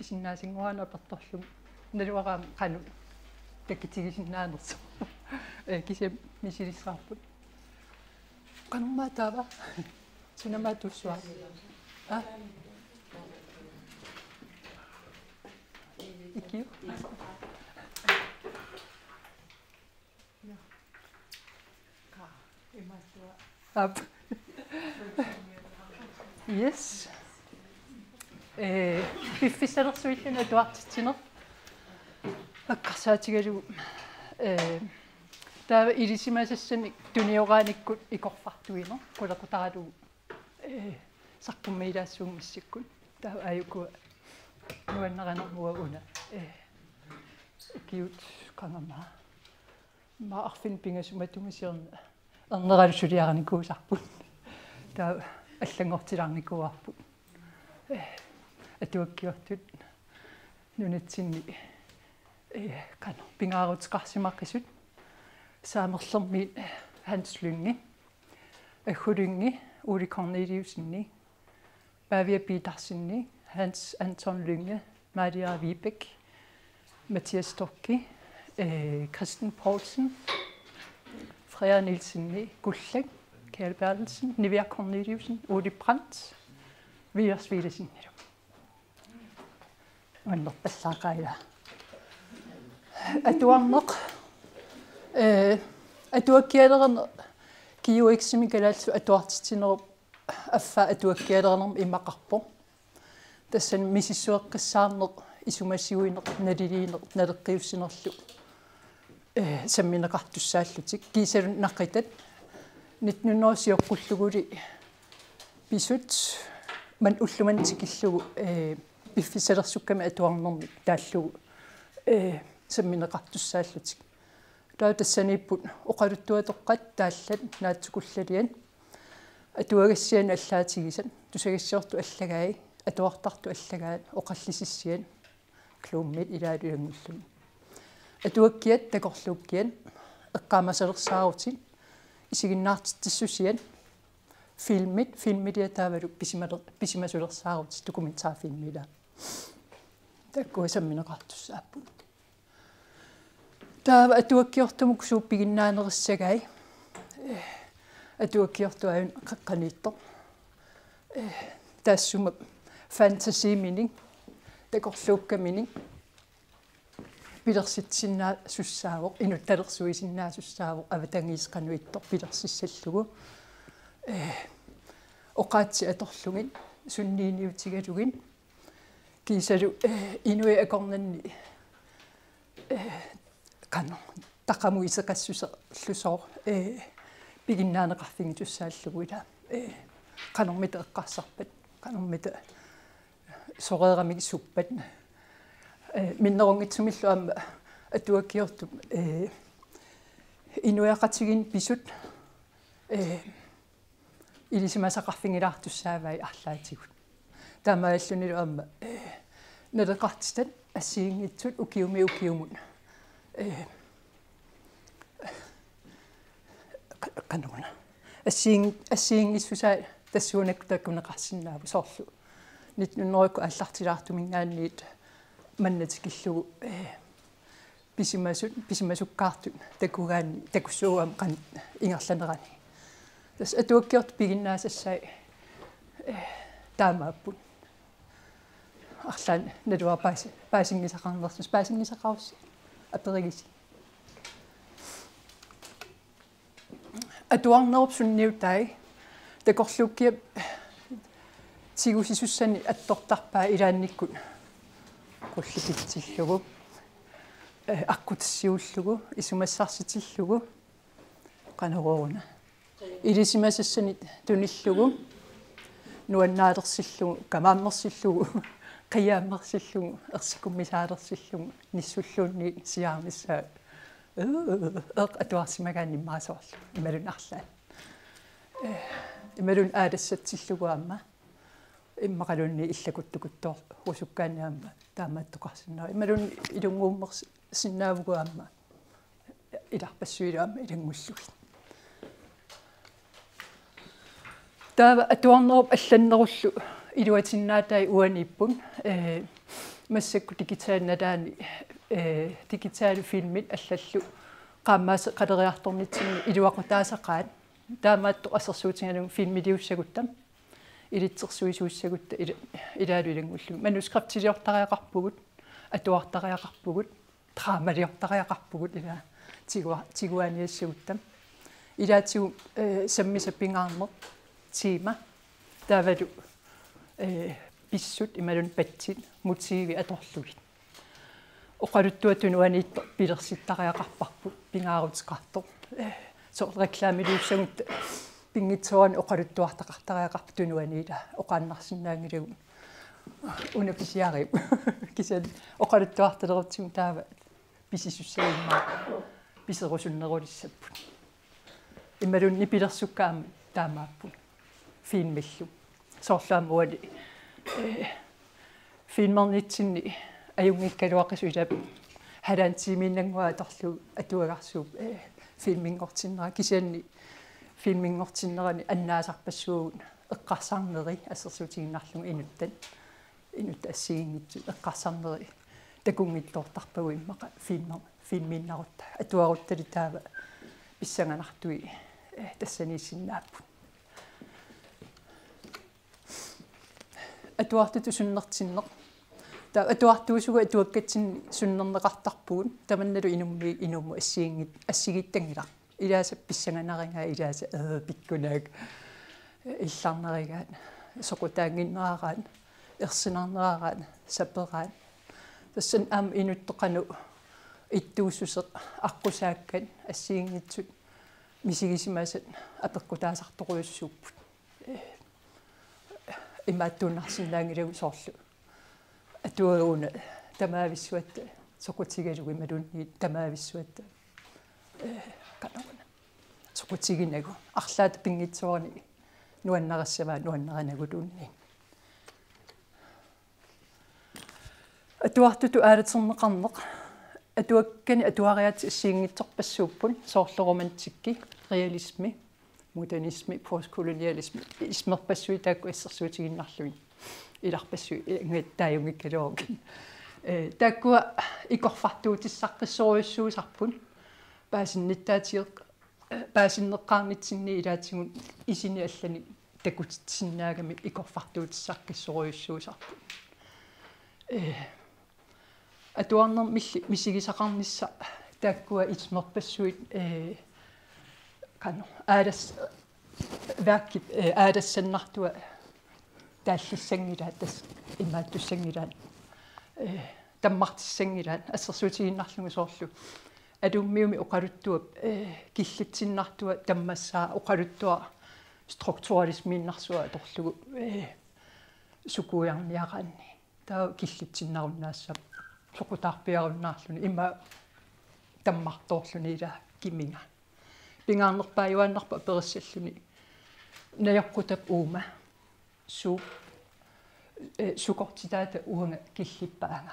писиннаасингуаана аперторлум налуараам кану таккитигисиннаанерсо кисем мисилиссаарпут канумма таава синама туссуа а икиу ап yes пиффисалерсуиллуна туартитсинер аккарсаатигалугу таава илисимасассани туниорааниккут икорфартуинер кулакутаралугу сарпуммаилаассуун миссиккут таава аюкуа нуаннеранермуа уна киут канама ма арфин пингасуматумисиерна эрнералусулиараникуусарпут таава аллангортиларникуарпут атуаккиортут нунатсинни кано пингаарутеқарсимаққисут саамерлэрми Hans Lynge аггулунги Ули Корнелиусинни Bavia Petersenni Hans Anton Lynge Maria Vibæk Mathias Stokki Kristen Poulsen Freja Nielsen Gullæk Kjell Bertelsen Nivea Corneliusen Uli Brandt Via Svedesen Under Bassagaila Aduarnok Aduakkialeren kiuiksimikalallu atuartitinerup affa atuakkialerenerm immaqarpo tassan misissueqqissaarneq isumassiuineq naliliineq naleqqiussinerlu sammineqartussaallutik kiisalun naqqitat nitnunnersiorqulluguli pisut man ullumantikillugu piffisalersukkami atuarnermi taallugu sammineqartussaallutik таутассанииппут оқалуттуатоққат тааллат наатсукуллалиан атуагассиан аллаатигисат тусагассиорту аллагаи атуартарту аллагаат оқаллисиссиан клууммит илаалуангуллуни атуаккиат такорлууккиан эққаамасалерсаарутит исигиннаартиттиссусиан фильмилиатаавалу писимасулерсаарут документаарфильмила таккуасамминеқартуссааппут таава атуаккиортумук сууппигиннаанериссагай атуаккиортуаун қаққаниитто таассума фантасимини такорлууккамини пилерситсиннаа суссаавоқ инутталерсуисиннаасуссаавоқ аватангиисқануиттор пилерсиссаллугу оқаатси аторлугин суннииниутигалугин кисалу инуи акорнанни кано тақамуисеқассусерлусоор пигиннаанеқарфиги туссааллугуила канормит эққарсарпат канормит сореерамиги суппат миннерунгитсумиллу аама атуаккиорту инуяқатигин писут илисимасақарфигилаартуссаавай арлаатигут таамааллунилу аама налеқартитат ассиингитсут укиумут канона ассиингиссусаа тассуунакку таккунеқарсинааву соорлу нитнуннерикку аллартилаартумингаанниит маннатикиллугу писимасуккаартут такугаани такуссууам қан ингерланерани тас атуаккиорт пигиннаасассаа таамааппут арлаан налуа паасингисақарнерсус паасингисақарусси аперигиси атуарнеруп сунниутай такорлууккиа тигусисуссани аттортарпаа илаанниккут кулликитсиллугу аккутиссиуллугу исумассарситиллугу канаруuna илисимасассани туниллугу нуаннаалерсиллугу камааммерсиллугу қиааммерсиллугу ерсикуммисаалерсиллугу ниссуллуунни сиаармиссаа атуарсимагаанни маасоорлу ималун арлаа ималун аалассатсиллугуаама иммақалунни иллакуттукуттоор усуккааниаама таамааттоқарсинаа ималун илунгууммерс синнаавугуаама иларпассуилаама илангуллуги таава атуарнеруп алланнеруллу илуатиннаатай уаниппун массакку дигитаалналаани дигитаали филмит аллаллу qaammaase qaleriartornitsinni iluaqutaasaqaat taamaattu assersuutigalun filmiliussaguttam ilitsersuisuussagutta ilaaluilangullu manuskriptiliortariaqarpugut atuartariaqarpugut draamaliortariaqarpugut ila tiguaniassaguttam ilaatigu sammisapingaarneq tiima taavalu pissut imalun patsit mutiivi atorlugit oqaluttuatunuaniitto pilersittariaqarparput pingaarutiqartor so reklaamiluussagut pingitsuani oqaluttuartaqartariaqarpu tunuaniila oqaannarsinnaangilugu unapisiari kisan oqaluttuartalerutigu taava pisisussagimmaa piserusunnerulissaput immalunni pilersukkaama taamaapput filmillu soorlaamuali filmernitsinni ajungikkaluaqisuilap halaantiiminnangua atorlu atuagarsuup filmingortinnera kisianni filmingortinnerani annaasarpassuugun eqqarsarneri assersuutiginnarlugu inut assiginnitsu eqqarsarneri takungittoortarpagu immaqa filminnarutta atuaruttali taava pissanganartui tassaniissinnaappu atuartutu sunnertinneq ta atuartuusugu atuakkatsinni sunnerneqartarpugun tamannalu inummu assigittangilar ilaasa pissanganaringaa ilaasa pikkunaak illarnerigaat soqutaanginneraraat ersinarneraraat saperaat tassan inutteqanu ittuussuseq aqusaakkan assiginnitsut misigisimasat apeqqutaasartoruissuupput имааттууннарсинаангилагу соорлу атуагуна тамаависсуатта соқутигалуги малунни тамаависсуатта канавана соқутигинагу арлаат пингитсуарни нуаннарассава нуаннеранагулуунни атуартуту аалатернеқарнеқ атуаккани атуариаати ассиингитсорпассууппун соорлорумантикки реалисми modernisme postkolonialisme ismerpassui taakku issersuutiginnarluin ilarpassui ingattaajungikkaluoq taakkua ikorfartuutissarqissoruissuusarpun paasinnittaatiq paasinneqqaarnitsinni ilaatigun isini allani takutitsinnaagami ikorfartuutissarqissoruissuusarpun atuarner misigisaqarnissa taakkua ismerpassuit kanu aadas verkit aadassannartua taallissangila tas immaattussangilaan tammartissangilaan assersuutiginnarlugu soorlu alummiumi oqaluttuap killitsinartua tammassaa oqaluttua strukturalismiinnarsua atorlugu sukujarniaqaanni taa killitsinnarunnaassap soqutaarpiarunnaarluni imma tammartorluni ila kiminga pingaarnerpaajuannarpa perissalluni najoqqutap uuma sukortitaata uanga killippaanga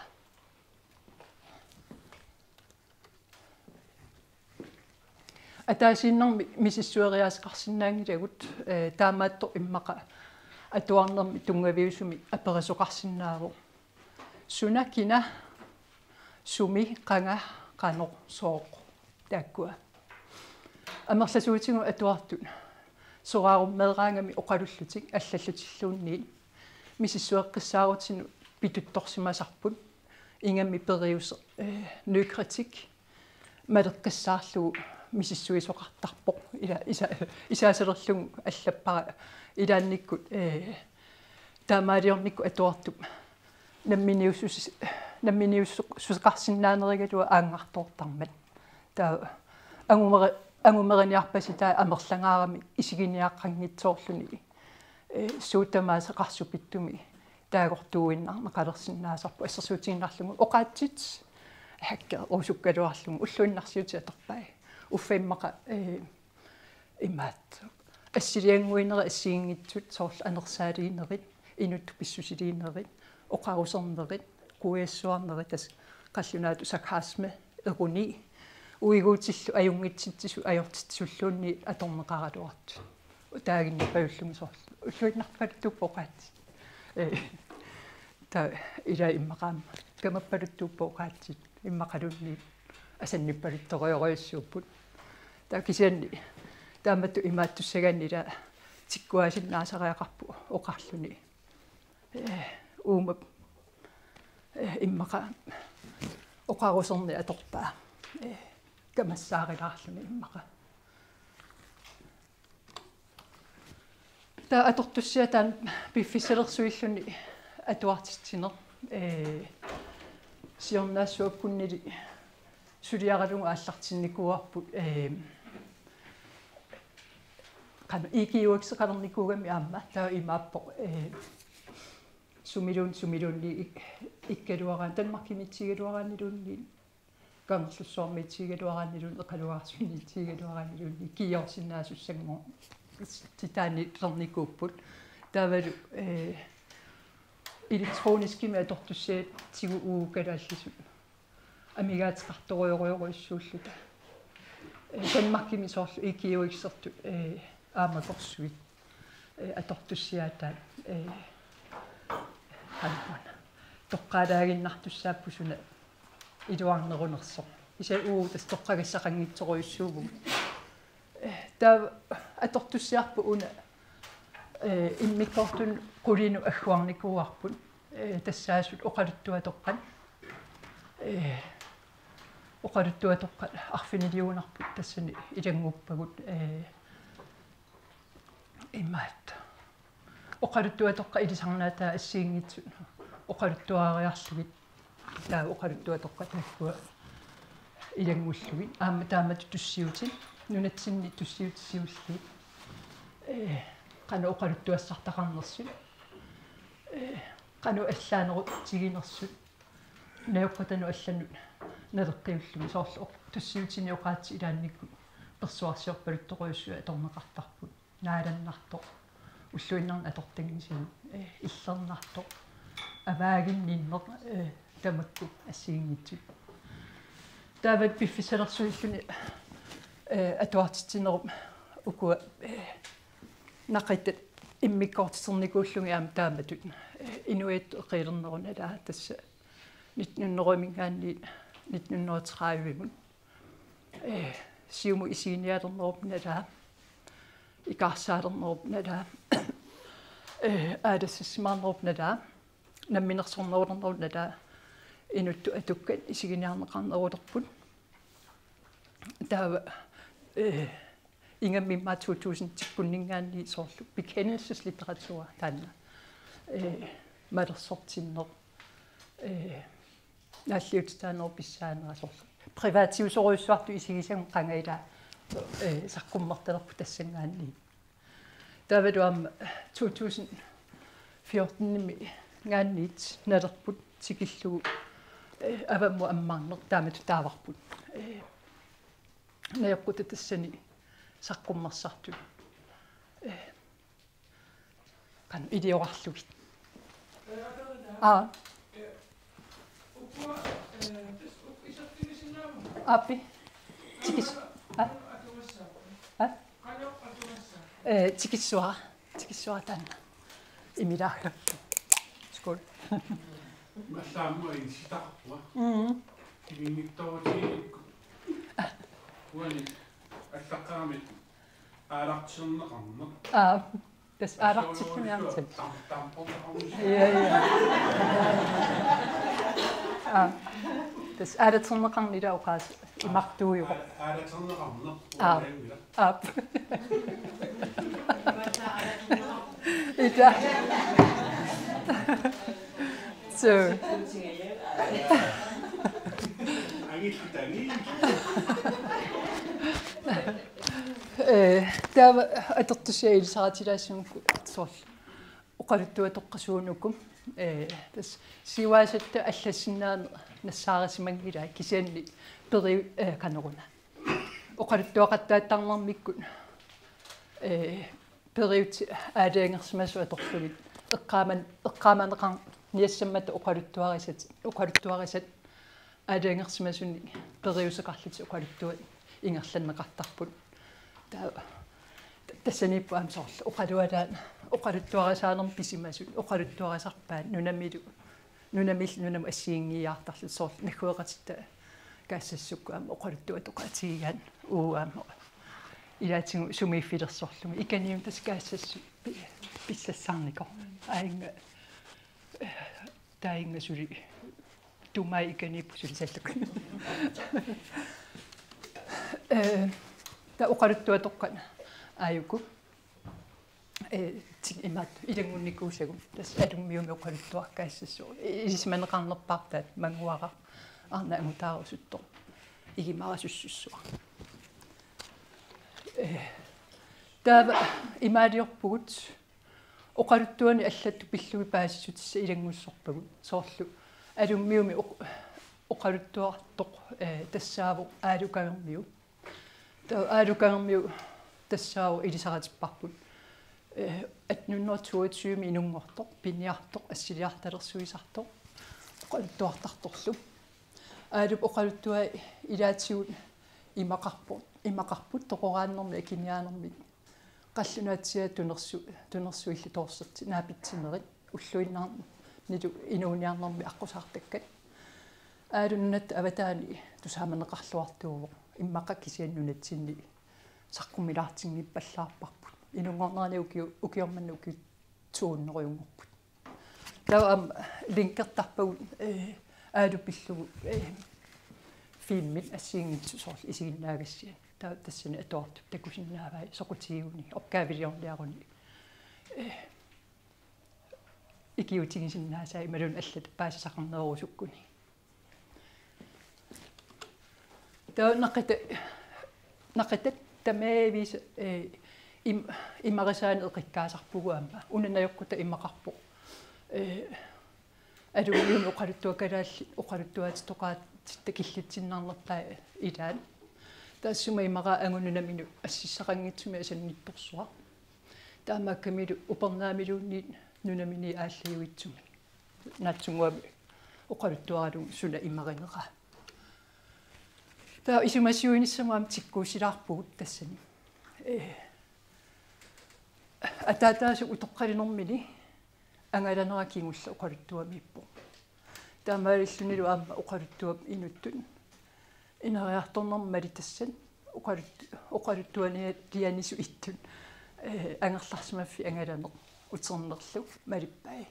атаасииннэрми мисиссуэриаасеқарсинаангилагут таамаатто иммақа атуарнэрми тунгавиусуми аперисоқарсинааву сунакина суми қанга қанор сооқ тааккуа амерласуутигу атуартут сорааруммеераангами оқалуллутик аллаллутиллуунни мисиссуэққиссаарутину питутторсимасарпут ингамми периус нykritik малеққиссаарлугу мисиссуисоқартарпоқ ила исаасалерлугу аллаппара илаанниккут таамаалиорникку атуартуп намминиуссусеқарсинаанеригалуа аангартортармат таа ангумериниарпаситаа амерлангаарами исигиниаққангитсоорлуни суутамаасеқарсупиттуми таагортууиннарне қалерсинаасарпу ассерсуутигиннарлугу оқаатсит хакка орсуккалуарлугу уллуиннарсиути аторпай уффаиммақа имаат ассилиангуинери ассигингитсут соорл анерсаалиинерит инутту писсусилиинерит оқарусернерит куиассуарнерит тас қаллунаату сакхаасме эруни уигуутиллу аюнгитситсису ajortitsulluunni аторнеқаралуарту таагинни паюллугу соорлу уллуиннарпалуттуппоқаат та ила иммақаама камаппалуттуппоқаатсит иммақалунни асанниппалутториориуссууппут та кисианни тааматту имааттуссаганнила тиккуасиннаасариақарпу оқарлуни уумап иммақа оқарусерни аторпаа камассаарилаарлуни иммақа та атортуссиа таан пиффисселерсуиллуни атуартитсинер сиорнаассуаппуннили сулиаралунга ааллартинникуарпут кана икиуаксеқалерникуугами аама таа имааппо сумилунни иккалуараа танмаркимитсигалуараанилунни кангерлуссуармитсигалуараанилун эқалуаарсунитсигалуараанилунни киорсиннаасуссангоо титаани лерникууппут таавалу электронискими атортуссиат тигу уугалааллисут амигаатеқарториориориуссууллута танмаркими соорлу икиуиксерту аамакорсуит атортуссиаатаа халпана тоққалаагиннартуссааппусуна илуарнерунерсо иса тас тоққагассақангитсориуссуугу таа атортуссиарпу уна иммиккортун qulinu аггуарникууарпут тассаасут оқалуттуатоққан оқалуттуатоққан арфинилиунарпут тассани илангуппагут имаат оқалуттуатоққа илисарнаатаа ассиингитсут оқалуттуаариарлугит таа оқалуттуатоққа таккуа илангуллугит аама таамат туссиутин нунатсинни туссиутиссиулли qanu oqaluttuassartaqarnerсут qanu аллаанерут тигинерсут науккатану алланут налертиуллуми соорлу туссиутини оqaатси илаанникку персуарсиорпалутторуйуссуа аторнеқартарпут нааланнартоқ уллуиннарна атортангисин иллернартоқ аваагинниннер тамакку ассигингитсут таават пиффисалерсуиллуни атуартитсинерум укуа нақиттат иммиккортисерникууллуги аама тааматут инуит эқилернеруналаа тасса 19-нерумингаанни 1930-вимун сиуму исигиниалернерупналаа икаарсаалернерупналаа аадассимаарнерупналаа намминерсорнерулернерулналаа инутту атуккат исигиниарнеқарнерулерпут таава ингаммимма 2000 тиккуннингаанни соорлу bekendelseslitteratur таанна малерсортиннер наллиутаанер писсаанера соорлу приватиусоруйссуарту исигисам qangaila саққуммарталерпу тассангаанни таавалуам 2014-ними гаанниит налерпут тикиллугу авамму аммаарнер таамату тааварпут наяккута тассани саққуммарсарту кан идиорарлугит апи тикис тикиссуа таанна имилаарла скол массаамма инситарпуа кимингитторутиикку уани аллаққарамит аалартсернеқарнер тас аалартиккуниартат тас аалатсернеқарнила оқаас имартуйуқо аалатсернеқарнер ита so агиттани таа атертусиа илсаратилаассунку сорл оқалуттуатоққасуунукку тас сиваасатта аллассиннаана нассаарисимангилаа кисианни пери канеруна оқалуттуақаттааттарнэрмиккут периут аалаангерсимасу аторлугит эққааманеқар ниассаммата оқалуттуарисат аалаангерсимасуни периусеқарлути оқалуттуат ингерланнеқартарпут таа тассаниппу аам соорлу оқалуалаан oqaluttuarisaanern pisimasut oqaluttuarisarpaan nunam assiingiaartarlu soor nakueqatitta kaassasukku am oqaluttua toqatigigan uuaama ilaatigu sumiiffilersorlumi ikanium tas kaassassu pissassarniko ainga tainga suli tumai ikaniippu sulisalluk ta oqaluttua toqqana ayuku imat ilangunnikkuusagu tas alummiumi oqaluttua kaassassu isismaneqarnerpaartaat manguara arna angutaarusuttor igimarasussua taava imaaliorpugut oqaluttuani аллатту пиллуи паасисутисса илангуссорпагут соорлу алуммиуми oqaluttuartoq тассааву аалукагермиу аалукагермиу тассааву илисаратиппарпут атнуннуартуатсуими инунгортоq пиниартоq ассилиарталерсуисартоq oqaluttuartartorlu aalуп oqaluttua илаатигут имақарпут тоқорааннэрми акиниаанэрми қаллунаатсиа тунерсуилли тоорсерти наапитсинерит уллуиннаар нилу инууниарнэрми аққусаартаккат аалуннат аватаани тусааманеқарлуартууво иммақа кисианнунатсинни саққумилаартингиппаллаарпарпут инунгорнерани укиорманну уки тууннеруйунгорпут таа линкертарпагут аалу пиллугу филмит ассиингитсу сорл исигиннаагассиа таа тассани атуарту такусиннаавай соқутигуни опкаавилиорниаруни икиутигисиннаасаа ималун аллат паасасақарнерусуккуни таа нақата тамаавис иммарисаани эқиккаасарпугуама унанайоққута иммақарпо алумиум оqaluttuакалаалли оqaluttuаати тоқаат такиллитсиннаарнерпаа илаан таассума имара ангунунамину ассиссақангитсуми асаннипперсуа таамааккамилу упернаамилуунни нунамини ааллиуитсуми наатсунгуами оqaluttuаралу суна имаринера таа исумассуиниссамаам тиккуусилаарпугут тассани атаатаасу утоққалинэрмини ангаланера кингулла oqaluttuamippu таамааллунилу аама oqaluttuап инуттун инериарторнэрмали тассан oqaluttuани дианису иттун ангерларсимаффи ангаланер утернерлу малиппай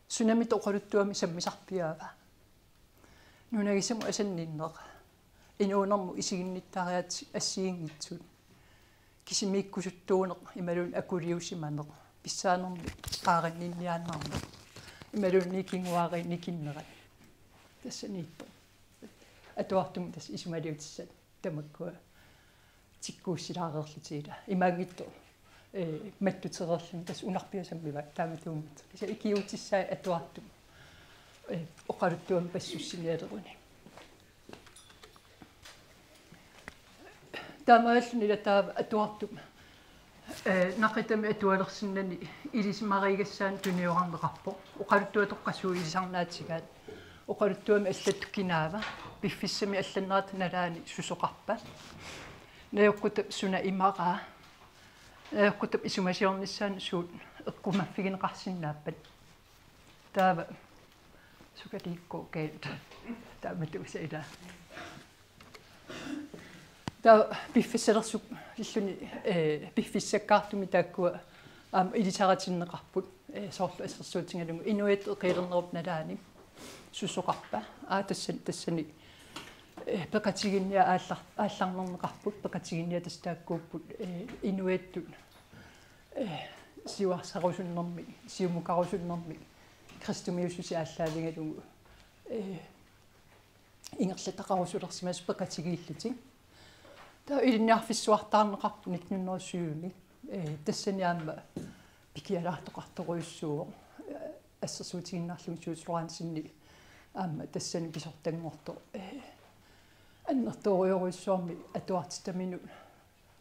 сунамит oqaluttuами саммисарпиаава нунагисаму асанниннера инуунэрму исигинниттариат ассиингитсут кисимиккусуттуунеқ ималун акулиусиманеқ писсаанерми qaaranninniaannarmi ималунни кингуари никиннерат тассаниитто атуартум тас исумалиутиссат тамаккуа тиккууссилаареерлутиила имаагитто маттутерерлун тас унарпиасаммива тааматуумит иса икиутиссаа атуартум oqaluttuam passussinialeruни таамааллунила таава атуартум нақитами атуалерсиннани илисмаригассаан туниорарнеқарпо oqaluttua тоққассуу илисарнаатигаат oqaluttuами аллаттуккинаава пиффиссами алланнерат налаани сусоқарпа наёққута суна имараа наёққута исумасиорниссаан суут эққумаффигинеқарсиннааппат таава сукаликко кэт тааматусаила таа пиффиссалерсук иллуни пиффиссаккаартуми тааккуа аама илисаратиннеқарпут соорлу ассерсуутингалугу инуит эқилернеруп налаани сусоқарпа тассани пекатигинниа аалларнернеқарпут пекатигинниа тастааккууппут инуиттут сиуарсарусуннэрми сиумукарусуннэрми кристумиусуси ааллаавингалугу ингерлатақарусулерсимас пекатигииллутик таа илинниарфиссуартаарнеқарпу 1907 тассаниаама пикиалаартоқарторуйуссуу ассерсуутигиннаарлугу сууслораансинни аама тассани писортангорто аннерторуйоруйуссуарми атуартитамину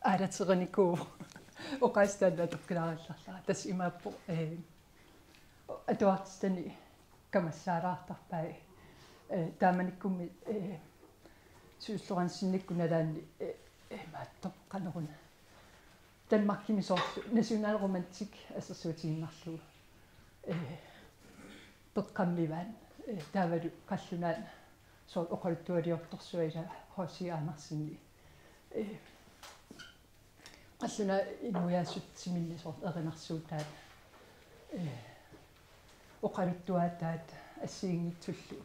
аалатерникуу оқаастаана тоққилаарилларлаа тас имааппо атуартитани камассаалаартарпаа тааманиккумми сууслораансинникку налаанни маатто канеруна Danmarkimi soorlu nationalromantik assassuutiginnarlugu peqqammivan taavalu qallunaat soor oqaluttualiortorsuila hoosiaanarsinni qalluna inuiaassutsimilli soor erinarsuutaat oqaluttuaataat assiingitsullu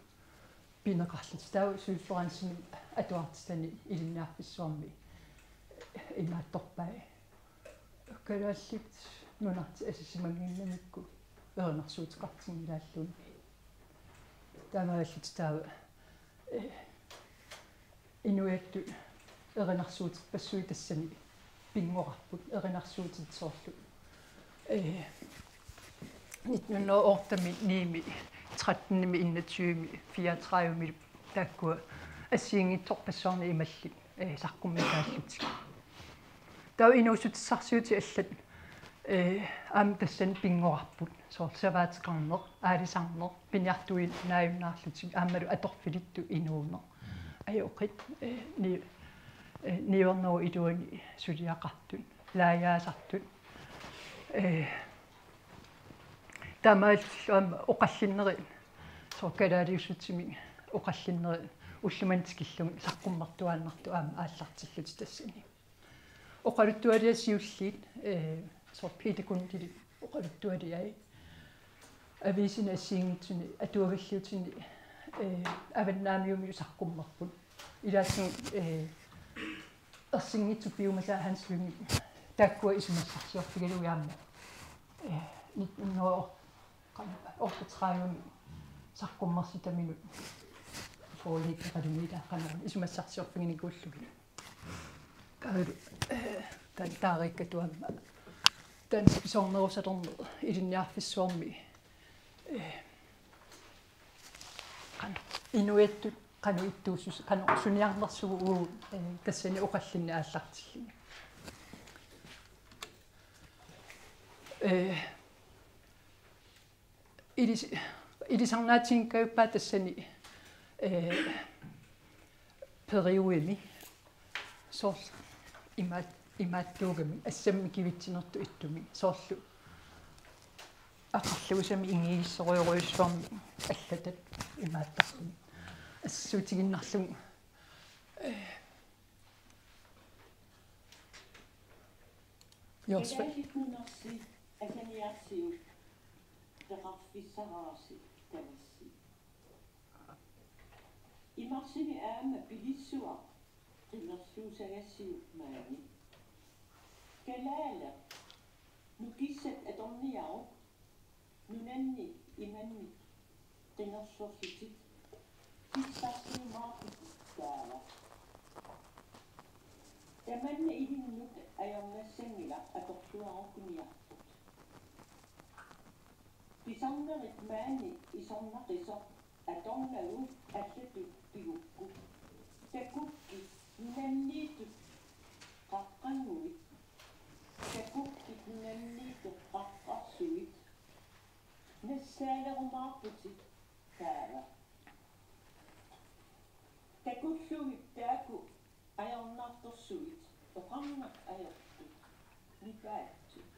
pineqarlut tau suulleransimi atuartistani ilinnaarpissuarmi imaattorpai kalaallit nunarti asisimanginnamikku erinarsuutiqartingilaalluni taamaallut taava inuiattu erinarsuutiqpassui tassani pinngorarput erinarsuutit soorlu 1908 niimi 13 21 34 taakkua assiingitsorpassuarni imalli saqqummikaallutik tau inuusutissarsiuti аллат аам тассан пингорарпут соор саваатеқарнеқ аалисарнеқ пиниартуи нааюннаарлутик аамалу аторфилитту инуунеқ аёқит ниорноо илуани сулиақартут лааяасартут тамааллуама оқаллиннери соор калаалиуссутсими оқаллиннери уллумантикиллуми саққуммартуааннарту аама ааллартиллути тассани оқалуттуалиассиуллиит соор питикундили оқалуттуалиай ависина ассиингитсуни атуагаллиутини аваннаамиуми саққуммарпут илаассу ерсингитсу пиумаса ханслуми тааккуа исумассарсиортигалуяама 1938 саққуммарситаминут фооликкалумида канарни исумассарсиорпигиникууллуги каалу тантаариккатуамма тански сорнерусалерне илинниарфиссуарми кан инуиаттут кану иттуусус кану суниарнерсугуу тассани оқаллинни ааллартиллуни илисарнаатингкаюппаа тассани периуими соор имааттуугами ассамми кивитсинерту иттуми соорлу ақарлуусами ингииссориоруйуссуарми аллатат имааттарлуми ассуутигиннарлугу Јосфе аканиарсиу теқарфиссарааси тависси имарсини аама пилиссуа qillersuusagassiu maani kalaala nukissat atorniaru nunanni imanni qingersorlutit kissarsiumaarput taala tamanna ilinnut ajornassangila atorsuarukkuniarput pisarnerit maani isornaqisoq atornagu allatu pigukku takukki nunanniitut qaqqanguit takukkit nunanniitut qaqqarsuit nassaalerumаарputit taala takulluit taaku ajornaartorsuit oqarnaq ajortut nipaattuk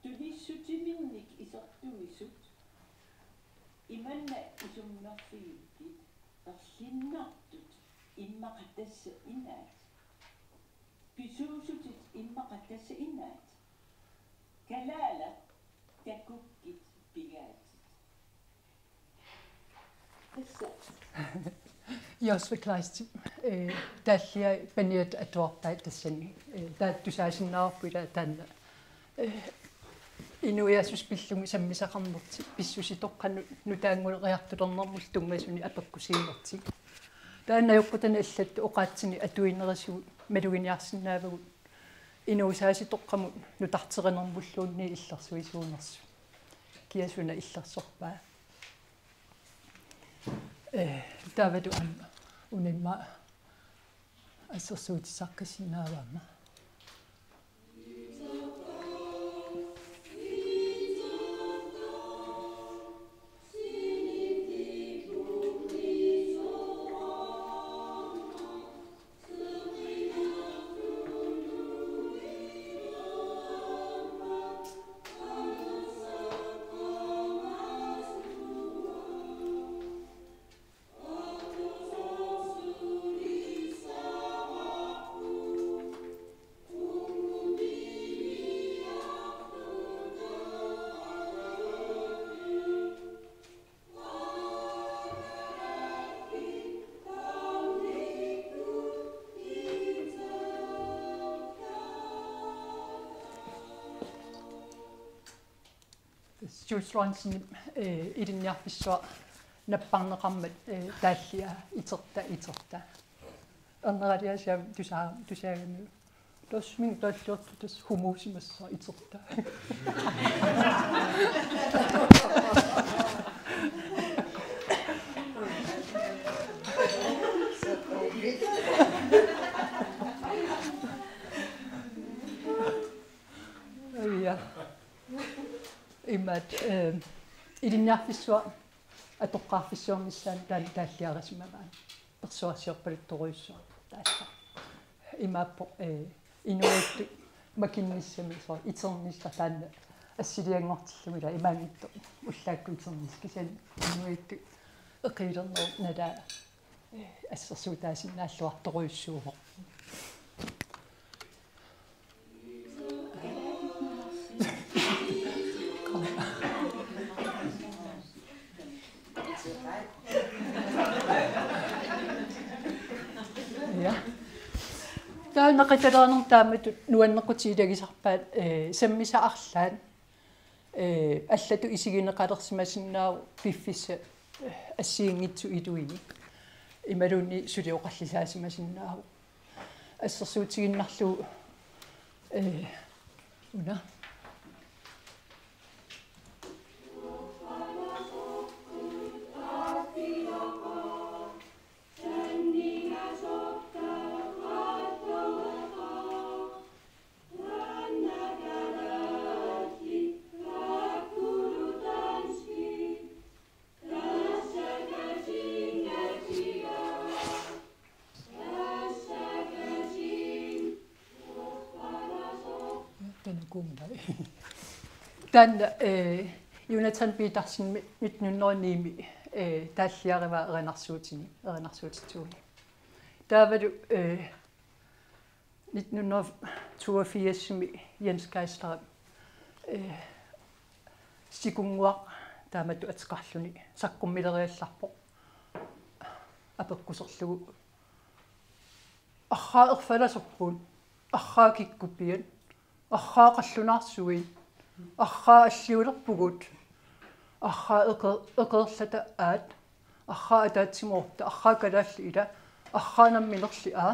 tulissutiminnik isertuisut imanna isummerfiikkit erlinnartut иммақатасса инаат писуусутит иммақатасса инаат калаала такуккит пигаат тасса Јосфеклаисти таллиа паниат атуарпаат тассани тааттусаасиннаарпуила таанна инуиасус пиллуми саммисақарнерти писсуситоққану нутаангулериартулернэрмул тунгасуни апаккусиинерти таанна юққутани аллатту оқаатсини атуинерисугут малугиниарсинаавагут инуусааситоққамут нутартеринермуллуунни иллерсуисуунерсу киасуна иллерсорпаа таваду амма унимма ассерсуутиссаққисинааваама Jules idinniarfissua napparneqarmat taallia iterta erneraliasiam tusaagami tosmin talluortutas humuusimassa iterta ja imat idinniarfissua atoqqaarfissuarnissaan taalliarasimagaan persuasiorpaluttoruissua taassa imaappo inuittu makinnissami so iternisla taanna assiliangortillumila imaangitto ullaakku iterniskisan inuittu eqiilerneru nala assersuutaasinnaаллуарторуйссуuvo ja taanaqitalaarner taamatu nuannequtiilagisarpaat sammisa arlaan allatu isigineqalersimasinnaaru piffissa ассиингитсу илуини ималуни сулиоқарлисаасимасиннаагу ассерсуутигиннарлу уна Tan Jonathan Petersen mitnunnernimi taalliariva erinarsuutituuni taavalu 1982 Jens Geister sikunguaq taamatu atqarluni sakkummileriallarpo apekkuserlugu аррааерфаласорпун арраакиккуппиан арраақаллунаарсуин арраа аллиулерпугут арраа экерлата аат арраа атаатсимоорта арраа калаалли ила арраанаммилерли аа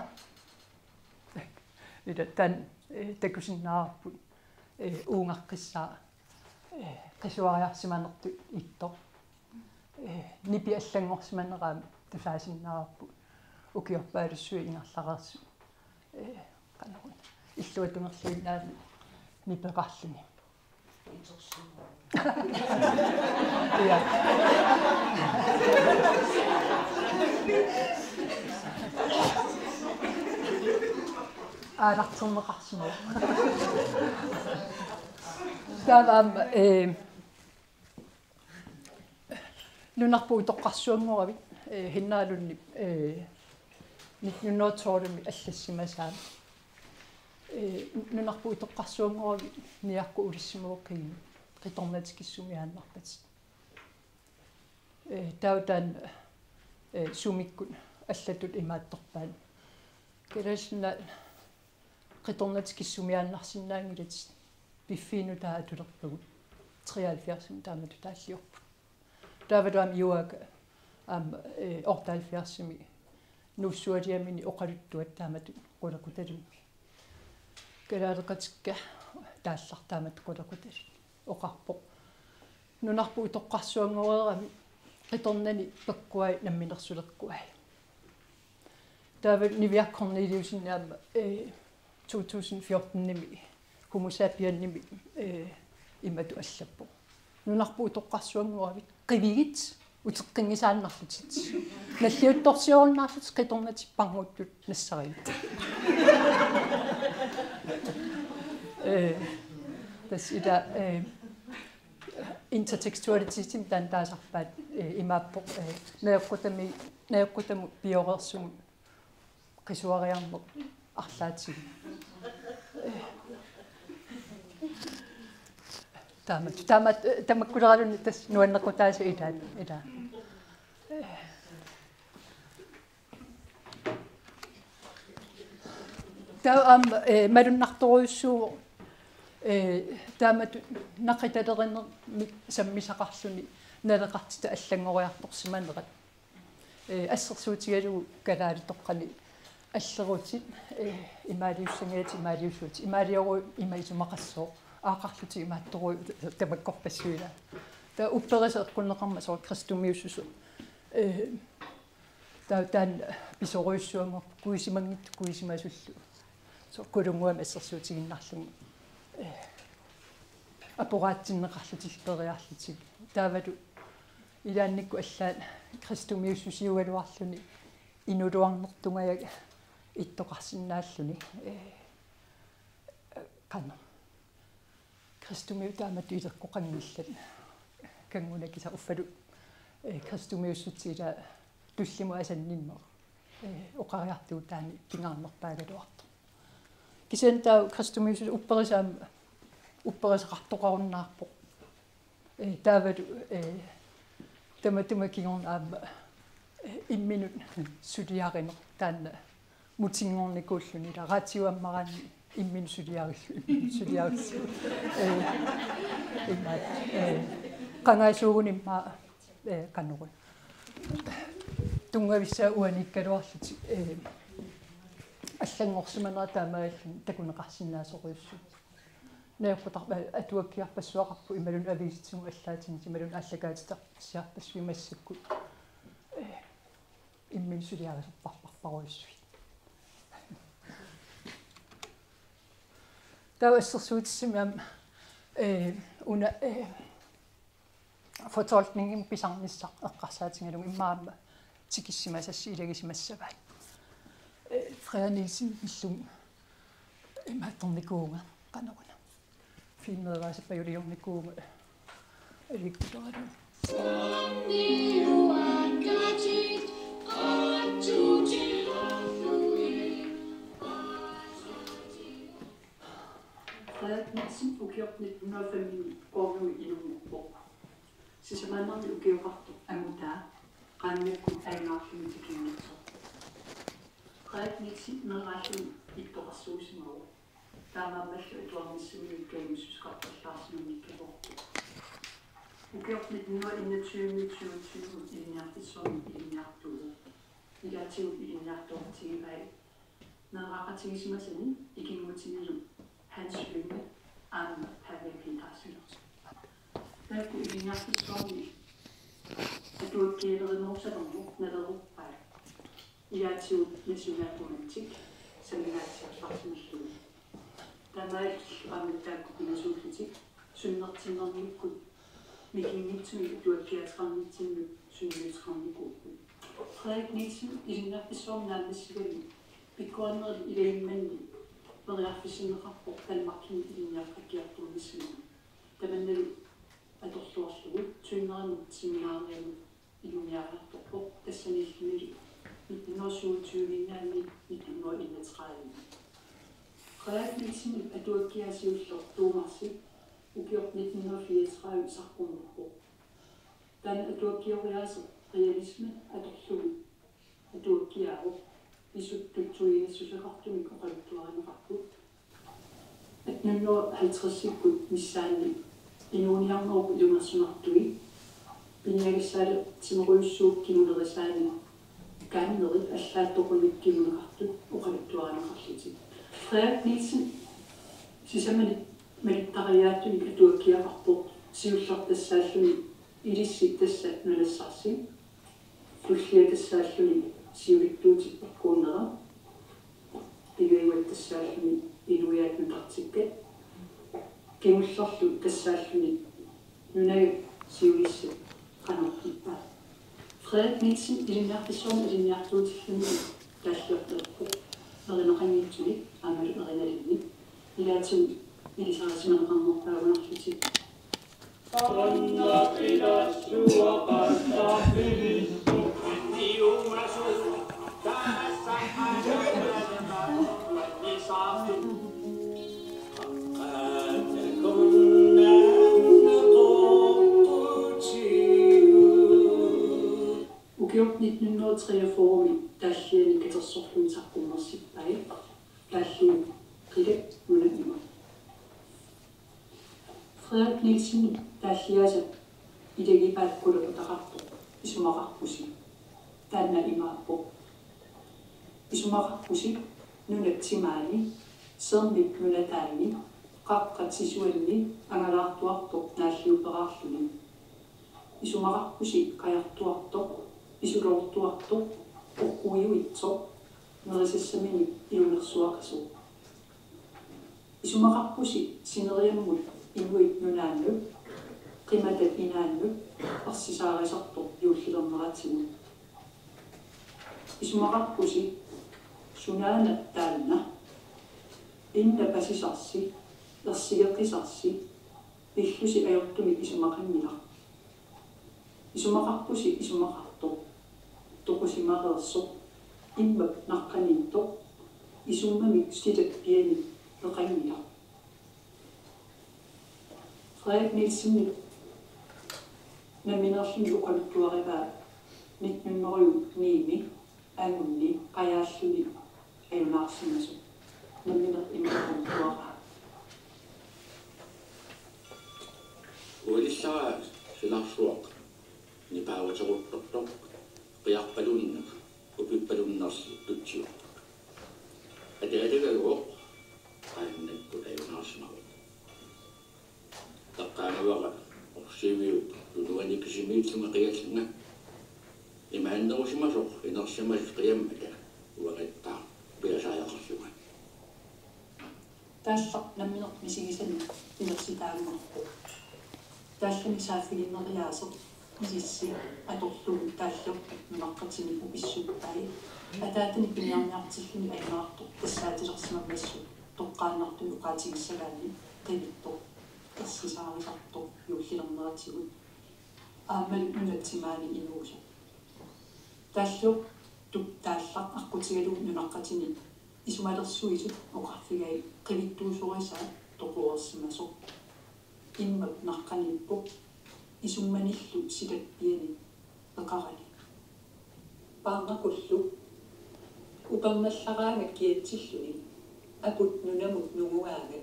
ила тан такусиннаарпут уунгарқиссаа qisuariarsimanertu itto nipi allangorsimaneraan tasaasinnаарput ukiorpaalussui ingarlareersu qanarun illuatungerluinnaat nipeqarluni ja aanarterneqarsimu tavam nunarpu toqqarsuanguravit hinnaalunni nunnootsoorumi allassimasaam nunarpu toqqarsuanguravit niarku ulissimuoqqiin qitornatikissumiaannarpat tautan sumikkun allatut imaattorpaan kelasna qitornatikissumiaannarsinnaangilat biffiinu taatulerpugut 73 taamatu taalliorpu taavaluam juaka am ortalfiarsimi nussualiamini oqaluttuat taamatu qulakutalummi kalaaleqatikka taallartaamat qulakutalli oqarpo nunarpu toqqarsuangoreerami qitornani pakkuai namminersulerkuai taavat niviakkorniliusinnaama 2014 nimi humusapiannimi imatu allappo nunarpu toqqarsuangoravit qivigit uteqqingisaannarlutit nalliuttorsiornaarlut qitornatipparnguttut nassariit tas ida intertextualitism tan taasarpaat imaappo naeqqutamu pioreersumu qisuariarmu арлаатсиг таамат тамаккулералунни тас нуаннеқутааса илаат ила таам малуннарторуйссуу таамат нақиталеринер саммисақарлуни налеқартита аллангориарторсиманерат ассерсуутигалугу калаалитоққани аллерутит имаалиуссангалати имаалиуссуути имаалиору имаисумақассоо аақарлути имааттору тамаккорпассуила та упперисеэққуннеқарма соо кристумиуссусу таан писоруйссуама куисимангит куисимасуллу со кулунгуам ассерсуутигиннарлугу апораатсиннеқарлутилпериарлутиг таавалу илаанникку аллаат кристумиуссусиугалуарлуни инулуарнертунгаяга иттоқарсинааллуни канна кристумиу таамату илеққоқангиллат кангунакиса уффалу кристумиуссутсила туллиму асанниннер оқариартуу таани кингаарнерпаагалуарто кисен таа кристумиуссус упперисаама упперисеқартоқаруннаарпо таавалу таматума кигорнаама имминут сулиаринер таанна мутингорникууллуни ла ратиуаммараани иммин сулиариллу сулиариллу имма кангаисуугунимма каннору тунгависсаа уаниккалуарлути аллангорсиманера таамааллун такунеқарсинаасоруйуссу неэппутарпа атуаккиарпассуақарпу ималун авииситсугу аллаатин ималун аллагаатитар сиарпассуимассакку иммин сулиарисерпарпаруйуссуи тауассерсуутиссимиам уна фотолтнингим писарниссар эққарсаатингалугу иммаама тикиссимасасси илагисимассаваат фреанисин иллум имаатторникуунга канаруна филмеерасаппа юлиорникуунга аликкутарану Fredriksen ugjort 1905 gårdu inumurpo. Sisamannerni ugiorartu amutaa qaannakku aingaarlumi tikinnitso. Fredriksen nerallun ittoqarsuusimaru. Taamaamallu ituarnissuuni kaimussusqartallaarsinumi kivortu. Ugjort 1921 iliniartissormi iliniartuugu. Ilaatigu iliniartuartigivai. Neraqatigismasani ikingutigilu hans yngre Anna Pavlipintasina. Derfor i din næste sommer, at du har givet norsadommer med Europa. I er til national politik, som er til spørgsmålsstød. Der er meget om der kombination politik, synder til når vi kunne. Vi kan ikke til, at du har givet træmme til synlighedsramme god. Frederik Nielsen i din næste sommer nærmest sikkert begrundet i det almindelige. Veriaffisinnerappo Danmarkin iliniarqakkiartuunnissuun tamannalu atorluarlugu tuinneranu seminaariamu iluniartarpo tassanillimilu 1927 1931 Reaknitsin atuakkiasiullor tuumarsi ukiort 1934 sarqumurpo tan atuakkioriaase realisme atorlugu atuakkiaaru isuttutuinissuseqartumik oqaluttuarinerarput atnunno 50-sikkut missaanni inuuniarnerpu ilungersunartui pinniagissaale timeruyussuuk kimulerisaani kaanneri allaattoqunnik kimuneqartut oqaluttuarinerarlutik Frederik Nielsen sisamani malittariaattunik atuakkiaqarpoq siullartassaalluni ilissi tassa nalassarsi tulliatassааллуни сиулиттуути иккууннера пигуиваттассааллуни илуяатнутартикка кимуллерлу тассааллуни нунага сиулисса канарпиппа Frederik Nielsen илинниартиссуарни илинниартуутиллуни тааллуартеққу еринеқангитсули аамалу ериналинни илаатсу илисарасиманеқарнерпаагунарлути Anna pidä sua kantaapilistu, juurasu, tässä ajattelema, niin saatu. Hakkaate kunnanna kokkutsiu. Ukiot 1943 tällien ketorsorlun sakkumassippäin, tällien ride munanima. Frederik Nielsen taasiasa ilegipaalkuluqutaqartu isumaqarpusi taanna imaappo isumaqarpusi nunatsimaani sermik nunataani qaqqatsisuanni angalaartuartoq naalliuperаарluni isumaqarpusi qajartuartoq isulortuartoq uqquiuitsoq nerisassamini ilunersuaqasu isumaqarpusi sineriammut inuit nunaannu qimatat inaannu arsisaarisortoq yuullilerneratigu isumaqarpusi sunaana taanna inna pasisarsi ersigeqqisarsi illusi ajortumi isumaqannila isumaqarpusi isumaqartoq toqusimareersoq imma naqqaniittoq isummami stilappiani eqannila Frederik Nielsen naminerluni uqaluttuarivaa 1909 aangunni qajaalluni ajunaarsimasu naminer imaqaluttuaraa uilissara silarsuaq nipaawateruttortoq qiarpalunnak upippalunnarsi tutsiuq ataalagaguoq qaannakku ajunaarsimaru taqqaanuara orsiviut lunuanikisimiitsunga qiallunga imaannerusimasoq inersimas qiammata uaqattaa piasaajaqarlunga taallaq naminer misigisanna inersitaanngorpu taallani saafiginneriaaseq isissi atorlugu taallaq nunaqqatini upissuuttai ataatani piniarniartilluni ajunaartoq tassaatilерсимаммассу тоққааннартуми уқаатигиссагаани qivittoq ersisaarisortoq yuullilerneratigut аамал нунатсимаани инуусо тааллуq туттааллақ аққутигалуг нунаққатини исумалерсуисут оқарфигай qivittuusorisaa тоқуерсимасо иммак наққаниппуq исумманиллу силаппиани эқарани паангақуллу уперналлараага киатсиллуни апут нунамут нугуаага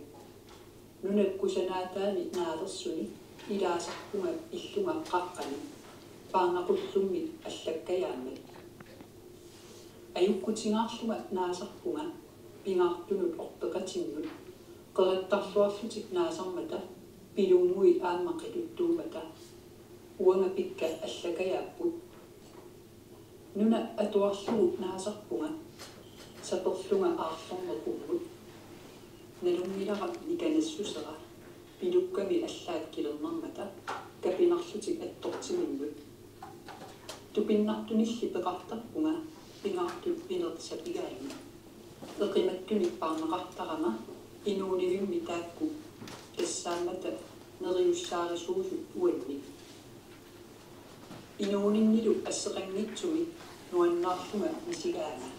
нунаккусанаатаани наалерсуни илаасарпунга иллунга қаққани паангақуллумми аллаккаяаммат аюккутингаарлунга наасарпунга пингаартунут орпеқатиннут қераттарлуарлутик наасармата пилунгуи ааммаққитуттуумата уанга пикка аллакаяаппут нуна атуарлугут наасарпунга саперлунга аарлорнерпуммут налунгилара никанассусера пилукками аллаат килернэрмата капинарлутик аттортиминнут тупиннартунилли пеқартарпунга пингаартут пинерсапигаами эқиматтуни парнеқартарама инуунивимми таакку тассаамата нериуссаарисуусут уанни инууниннилу ассеқангитсуми нуаннаарлунга мисигаама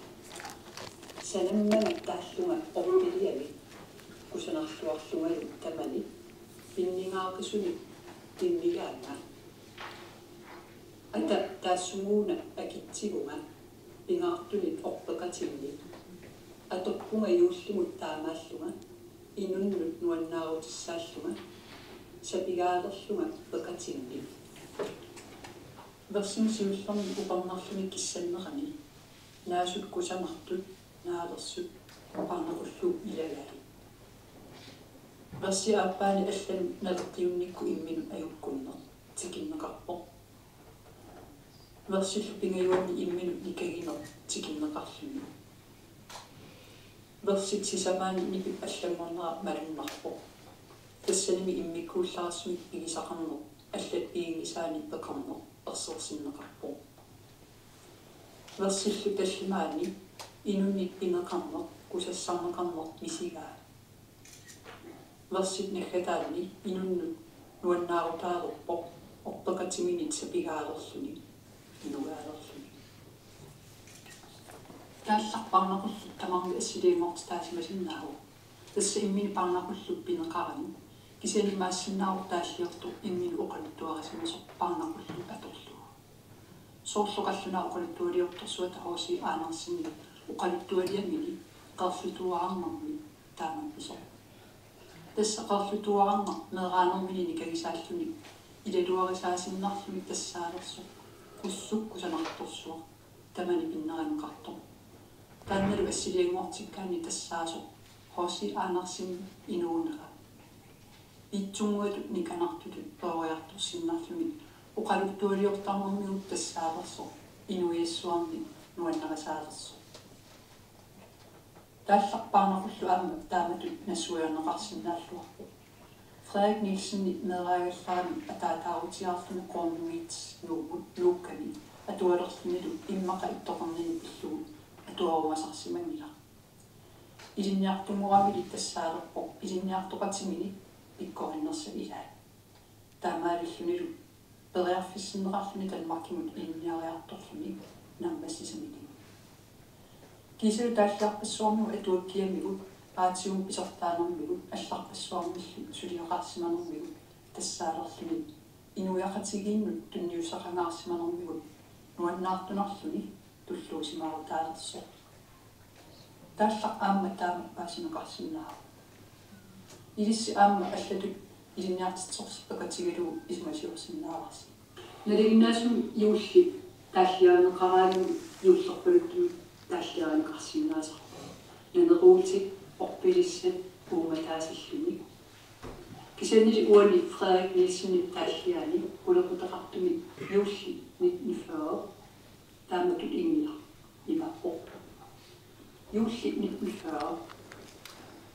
санаммана тааллунга орпилиами кусанарлуарлунгалу тамани пиннингаақисуни пинмигаама ата таассумууна акитсигунга пингаартунит орпеқатинни атоппунга юуллумут таамааллунга инуннут нуаннаарутиссааллунга сапигаалерлунга пеқатинни версинсиуллерни упарнарлуни киссаннерани наасут кусамартут наалерсут парнеруллу илагаи верси аппаани аллан налертиунникку иммину аюккуннер тикиннеқарпо версиллу пингаюанни иммину никагинер тикиннеқарлуни версит сисамаани нипип алламмернера малуннарпо тассаними иммиккууллаарсуик пигисақарнер аллат пигисаани пеқарнер ерсерсиннеқарпо версиллу таллимаани инунник пинеқарнер кусассарнеқарнер мисигаа версит нахатаани инуннут нуаннаарутаарерпо орпеқатиминит сапигаалерлуни инугаалерлуни таалларпарнақуллу тамарми ассилиингорт таасимасиннааву тасса иммини парнақуллу пинеқарани кисани maassиннаару тааллиорту иммини оқалуттуарисимасо парнақуллу аторлу соорлоқаллунаа оқалуттуалиорторсуата хооси аанерсинни оқалуттуалиамини қарфитуаарнэрми таамапписо тассақарлутуарарна мераанормини кагисааллуни илалуарисаасиннарлуни тассаалерсо qussukku sanartorsuа тамани пиннеранеқартор таанналу ассилиангуартиккаани тассаасо хоси аанарсин инуунера итсунгуату никанартутут пауяарторсиннарлуни оқалуттуалиортарнэрмигут тассаалерсо инуиассуарни нуаннерасаалерсо таалларпаарнеруллу аама тааматут нассуяанеқарсинааллуарпу Frederik Nielsen medrækkerfaren атаатаарутиарлуни qoornuits nuukkami atualerlunilu immaqa ittoqarnini pillu atuarumasarsimangila ilinniartumuravili tassaalerpo ilinniartoqatimini pikkorinnersa ilaa taamaalillunilu periarfissinneqarluni Danmarkimut ilinniariartorluni nammassisamili kiselu taallarpassuarmu atuakkiamigut Aatium pisartaanermigut алларпассуармиллу сулиоқарсиманермигут тассаалерлуни инуяқатигииннут тунниусақангаарсиманермигут нуаннаартунарлуни туллуусимаарутаалерсо тааллақ аама таама паасинеқарсинаа илисси аама аллатут илинниартитсорсиппакатигалуу исмасиорсинаарси налигиннаасум иулли тааллиаанеқараалу юуллерпалуттуми тааллиаанеқарсинаасар нанеруутик орпилиссат ууматаасиллуни кисанили уани Frederik Nielsen тааллиаани улеқутеқартуми юулли 1940 тааматут ингила имаппо юулли 1940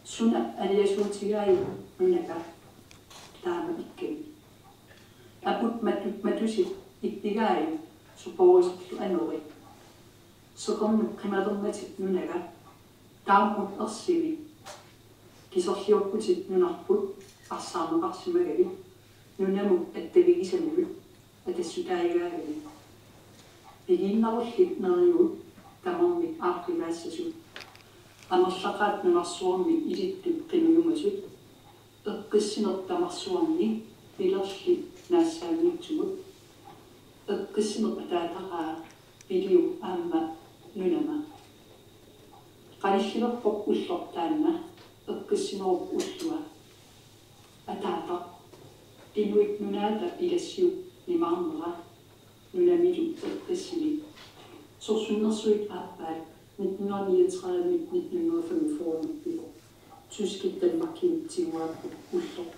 суна алиасуутигаи нунака таама икками апут матуси иппигаи супоосиллу анори сокомну кримадерматик нунака таамут ерсиви кисорлиорпутит нунарпут арсаамеқарсимагави нунаму аттавигисамивут атассутаигаагали пигиннаруллит нериут тамармик ааққиваассасут амерлақаат нунарсуарми илиттут қимиумасут эққиссинер тамарсуарни пилерли наассаамиутсугут эққиссинер атаатақаа пилиу аама нунама qalillilerpoq ullortaanna eqqissinoorup ullua ataata inuit nunaata ilassiu nimarnera nunamilu eqqissini sorsunnersuit aappaat 1939-1945 tyskit Danmarkimut tiguaappu ullor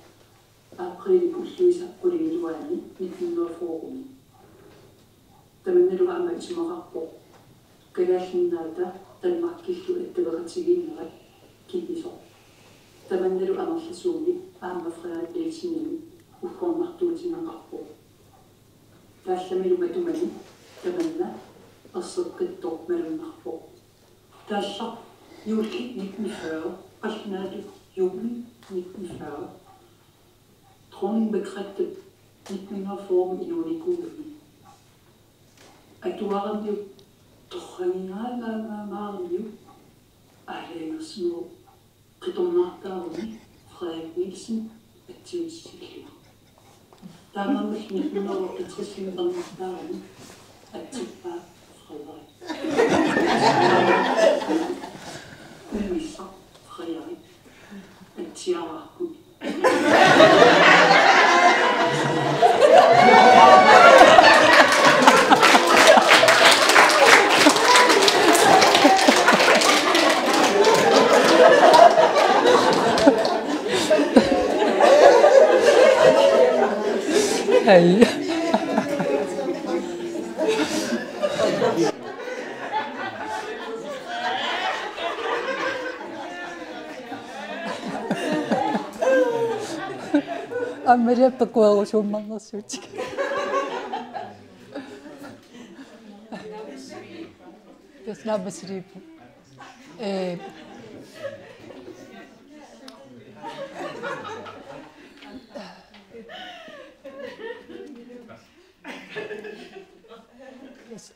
april ulluisappuligiluaani 1940 tamannalu aama isumerarpo kalaallinnaata Danmarkillu ettavaqatigiinnerat kipiso tamannalu amerlasuuni aama Frederik Nielsen ukkornartuutineqarpo taallamilu matumani tamanna erseqqittor malunnarpo taallaq juuli 1940 qalnaatu juuli 1940 Dronning bekræftet 1940 i Nordikulen atuarandiu Torringaala Mario Alena Små Qitornaartaaruni Frederik Nielsen attiussillua taamammal 1960-tallartaaruni attippaa Frederik Umissa Frederik attiaraarput Hei. Аммерия пакуарусууммарнерсуутик. Тэснабасрипу.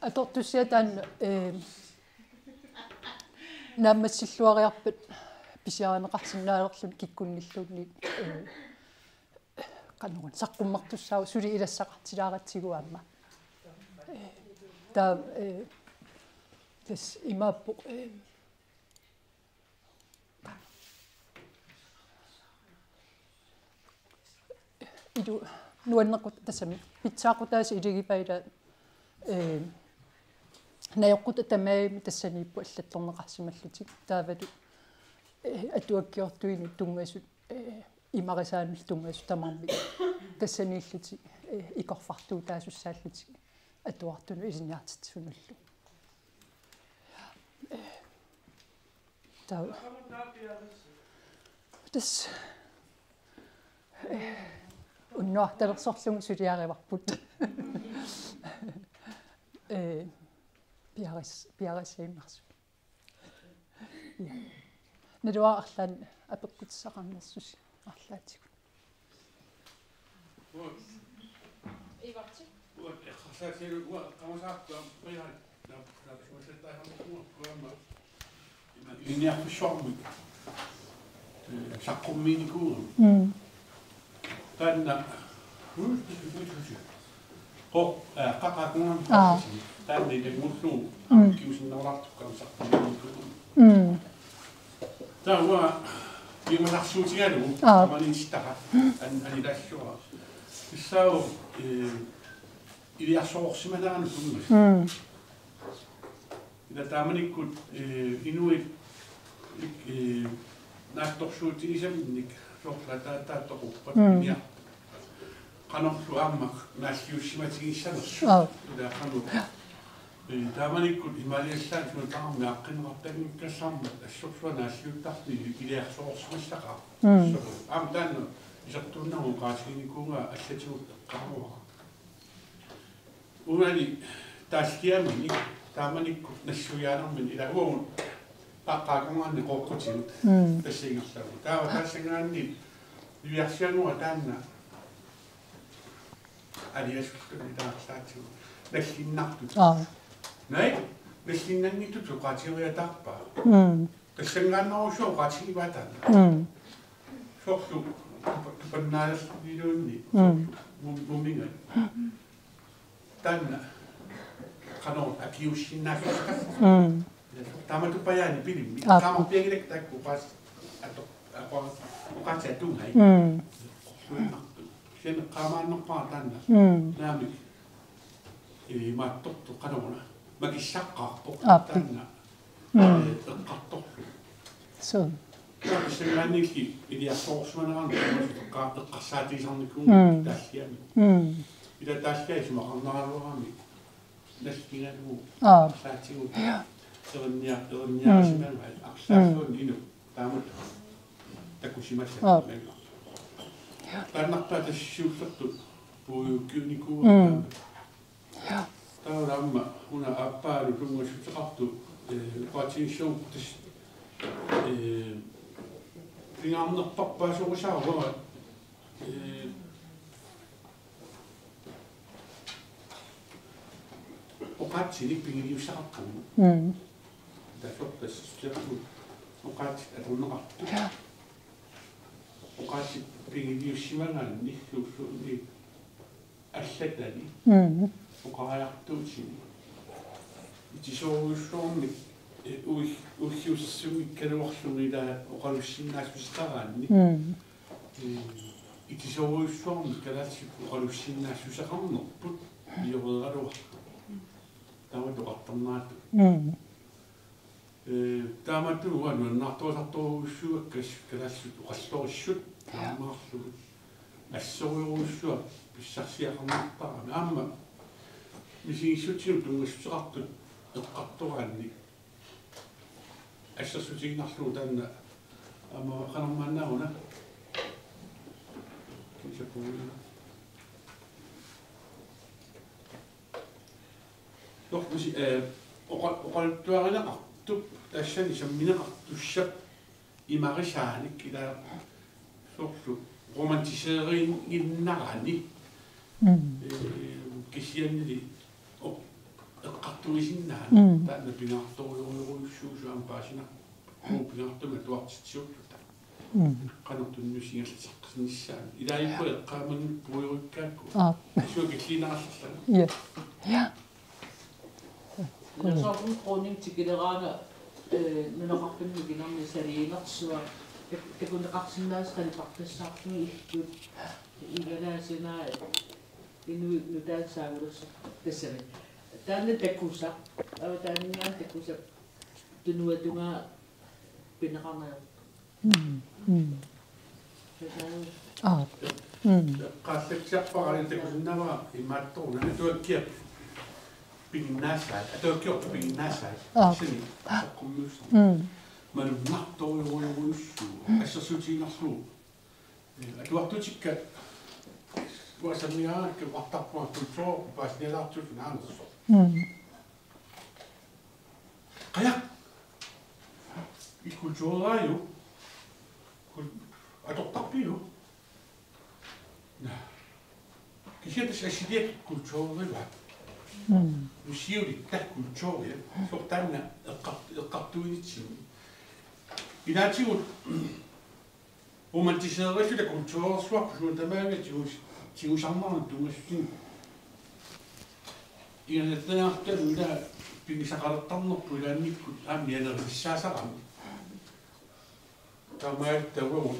аторtussiатаан нааммассиллуариарпат писиаранеқарсинаалерлун киккунниллуунни каннугун саққуммартуссаа сули илассақартилааратсигуаама та тас имааппо idu nuannequt tassami pitsaaqutaasi iligipayla najoqqut tamaami tassaniippu аллатторнеқарсималлутик таавалу атуаккиортуини тунгаасут имарисаанил тунгаасут тамарми тассанииллути икорфартуу таасуссааллутик атуартуну илиниартитсунуллу таа тас уннуарталерсорлугу сулиариварпут пиарисииммарсу надуа арлаан апеккутсақарнассус арлаатигу иварти хасаасиу камасаарту прият на линиарфишорми саққумминикуу танна қақақунгам танна илмуссуу киусиннерлартуккам саққумминикуу тауа ималарсуутигалу амалинстаqa анилассуа issao илиарсоорсималаану тунгас ила тааманиккут инуит наатторсуутигисаминник соорлатааттаатторуппат иниа канорлу ааммақ нааллиуссиматигиссанерсу ила кану тааманиккут ималиаллаат сутаарми аққинеқартагниккассаармат ассорсуа нааллиуттарни илиарсоорсимассақаа аам таанна исартууннару qaasiginikkuunga аллатигут эққармуа унали таалкиамини тааманикку нассуяанермин илагуун паққаакунгаанни қоққутигут тассигерлаву таава тассангаанни юиарсиануа таанна алиасуттуни таарлаатигу наллиннартут най наллиннангиттут qaatigiatарпа тассангааннерусуу qaatigivaataana сорсу паннаалс вилуунни муминга танна канон акиуссиннаасуска таматупаяани пилимми таама пиагилек такку пас ато апа тунгай сен qaamaannerpaa танна наами имаатторту канона макиссаққарпо танна эққарторлу so сэмранники илиарсоорсманеран эққарсаатисарникуун тааллиами ида тааллиасумақарнаралуарами наллингалуу саатигу эрниарсимангаа арсаасуун ину таамат такусималла таннарпаа тассиуллерту пуюккуникуу таамма уна аппаалу тунгасутеқарту qaatigissuun tas ringaarnerparpaasuusaarwa oqaatsinik pingiliussaqarqamu tasortas siaqu oqaatsit atunneqartu oqaatsit pingiliussimangaanni suussuuni аллатани oqariartuutini итисоорусsuarmi уиссуссумиккалуарсугила оқалуссиннаасусақараанни итисоорусsuarmi калаатсип оқалуссиннаассусақарнерпут иорералуа тааматоқартарнаату тааматуа нуаннаартуасарторуссуаккас калаассут оқаллориссут таамаарлугут ассориуруссуа писсарсиақарнартарами аама мисигиссутсиу тунгуссеқартут эққартораанни ассерсутигинарлуу таанна ама қанармааннааруна кисапууна лормиси оқалтуаринеқартуп тассани самминеқартуссап имарисааник ила сорлу романтисеерин иннарани кисианнили эққартуисиннаана таана пингаарторуйоруйуссуусуам паасина пингаартума туартитсиуллута канортуннусингерлсаққсиниссаан илаиппу эққааман пуйоруккаакку суакиллинаарсарлана я Сорун кронинг тигилераана нунеқарпинни кинарни салиинерсуа экунеқарсинаас қалипартассаартуи иллут Igalaasina inu taansaagulus tassami. Taanna takkusa. Awa taanningaan takkusa. Tunuatunga pinaqarnaa. Qaassaksiarpara takusinnava imaattoruna atuakkiap pinginnaassaat atuakkiortu pinginnaassaat sini qaqqummuussa malunartoruuruussu assasutiinarluu atuartutikka uasammiaakka artarpua kultuur paasnialaartuk naanerso qajaq ikultuuraaju atortarpilu Kisietas asidiek kultuuriva. Usiulit tah kultuuria. Sortanna eqqartuinitsin. Inaatigut romantiseerasula kultuursuaq suutamaaga tiusarmarnut tungassin. Iganatanaartaluda pigisaqalertarnerpu ilaannikkut aammianerissaasaram. Tamaattawagu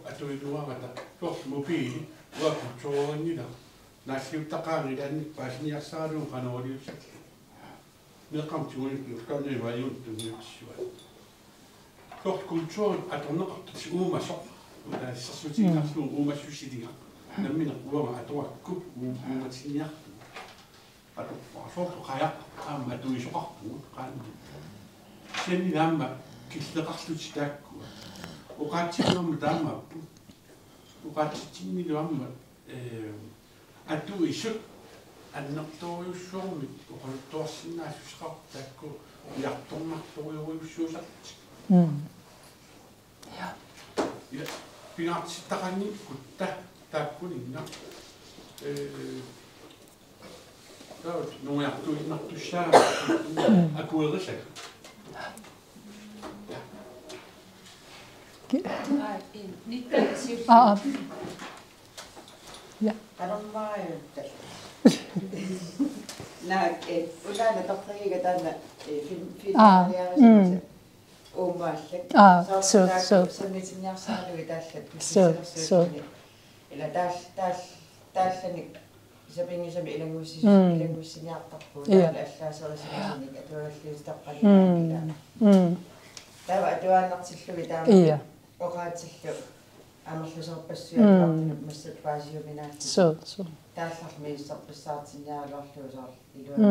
atuinuamata mobiili kultuurinila naasiuttaqaani laannik paasniarsaaluun qanuuliussat meeqamtuunik uskannivajuntunniutssuat kultuurin atorneqartus uumasoq utaassarsutiinarluun uumassussitiga namminequama atuakkup uumatinniartu atorsortu qajaq aamma atuisoqarpugut qaanni siannilaamma killeqarluti taakkua uqaatsinerma taammaappu uqaatsitsinniluamma atuisut annertoriussuormit uqaluttuarsinnaassusqartaakku iartormartoriuruissuusart ja pingaartittaqannikkut taakkuninna taut nuiartuinnartussaa akuerisak Ja. Qanermaajutta. Naak ulana torriga tanna filmaliarisuta uummaallak. So. Sammitinniarsaalugi taallat. So. Ila taallannik sapingisami ilangussiniartarpu allaaserisinik atualliustaqqaniila. Tava atuaannartillugi taama. Oqaatillu амерлусерпассуа массат паасиуминаат so тааллармииссарпассаартинниаалуарлуусоор илуа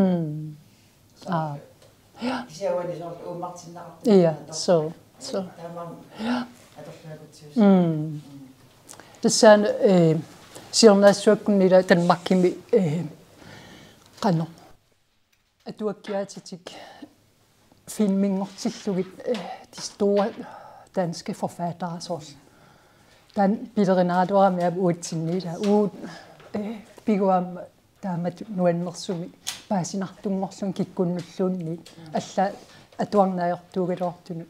кисиавани соор ууммартиннаарпа so тамам аторлуакутсуус тассаан сиорнаассуаккуннила танмаккими qano atuakkiaatitik filminngortillugit de store danske forfattere sådan. Den bilderinator med uudsinita piguam taamat nuannersumi paasinartungorlun kikkunnulluunni alla atuarnaajortuugalortunu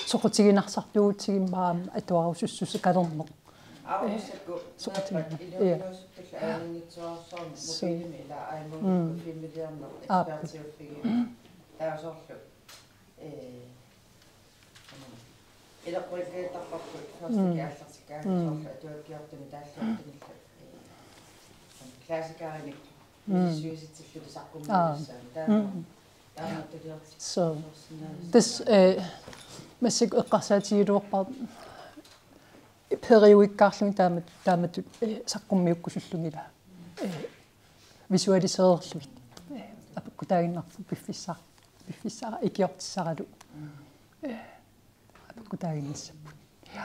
soqutiginnarsartuutigimmaam atuarusussusakalernor soqutiginna mobilimila aimu filmiliarner ekspertiuffigi taasorlu ila qoigeetarparpu firstiki аллартиккаани atuakkiortuni тааллартунилла классикааник сюиситсиллу саққуммассаа тааматтулиорти so this massik eqqarsaatigiluorpar periuikkaarlung taamatut saqqummiukkusullungila visualiseerlugit apakutaaginnarfu piffissara ikiortissaralu apakutaaginnassaput ja